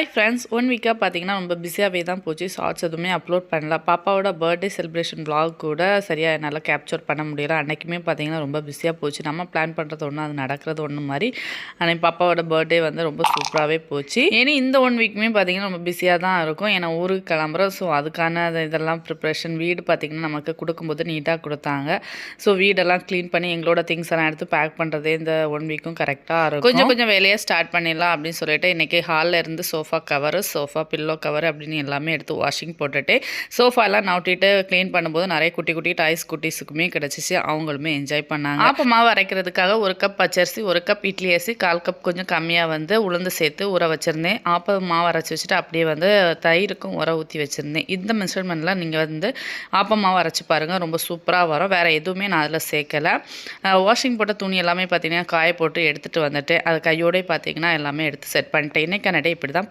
Hi friends, 1 வீக்காக பார்த்தீங்கன்னா ரொம்ப பிஸியாகவே தான் போச்சு. ஷார்ட்ஸ் எதுவுமே அப்லோட் பண்ணல. பாப்பாவோட பர்த்டே செலிப்ரேஷன் vlog கூட சரியாக என்னால் கேப்சர் பண்ண முடியல. அன்றைக்குமே பார்த்தீங்கன்னா ரொம்ப பிஸியாக போச்சு. நம்ம பிளான் பண்ணுறது ஒன்று, அது நடக்கிறது ஒன்று மாதிரி. அன்றைக்கி பாப்பாவோட பர்த்டே வந்து ரொம்ப சூப்பராகவே போச்சு. ஏன்னா இந்த 1 வீக்குமே பார்த்தீங்கன்னா ரொம்ப பிஸியாக தான் இருக்கும். ஏன்னா ஊருக்கு கிளம்புறோம். ஸோ அதுக்கான இதெல்லாம் ப்ரிப்ரேஷன். வீடு பார்த்திங்கன்னா நமக்கு கொடுக்கும்போது நீட்டாக கொடுத்தாங்க. ஸோ வீடெல்லாம் க்ளீன் பண்ணி எங்களோட திங்ஸ் எல்லாம் எடுத்து பேக் பண்ணுறதே இந்த 1 வீக்கும் கரெக்டாக இருக்கும். கொஞ்சம் கொஞ்சம் வேலையை ஸ்டார்ட் பண்ணிடலாம் அப்படின்னு சொல்லிட்டு இன்றைக்கி ஹாலில் இருந்து sofa cover, sofa pillow cover அப்படின்னு எல்லாமே எடுத்து வாஷிங் போட்டுட்டு சோஃபாலாம் நவுட்டிட்டு க்ளீன் பண்ணும்போது நிறைய குட்டி குட்டி டாய்ஸ் குட்டீஸுக்குமே கிடச்சிச்சு. அவங்களுமே என்ஜாய் பண்ணாங்க. ஆப்ப மாவு அரைக்கிறதுக்காக 1 கப் பச்சரிசி, 1 கப் இட்லி அரிசி, 1/4 கப் கொஞ்சம் கம்மியாக வந்து உளுந்து சேர்த்து ஊற வச்சுருந்தேன். ஆப்ப மாவு அரைச்சி வச்சுட்டு அப்படியே வந்து தயிருக்கும் உர ஊற்றி வச்சுருந்தேன். இந்த மெஷர்மெண்ட்டில் நீங்கள் வந்து ஆப்ப மாவு அரைச்சி பாருங்கள், ரொம்ப சூப்பராக வரும். வேறு எதுவுமே நான் அதில் சேர்க்கலை. வாஷிங் போட்ட துணி எல்லாமே பார்த்தீங்கன்னா காய போட்டு எடுத்துகிட்டு வந்துட்டு அது கையோடய பார்த்தீங்கன்னா எல்லாமே எடுத்து செட் பண்ணிட்டேன். இன்றைக்கான டே இப்படி தான்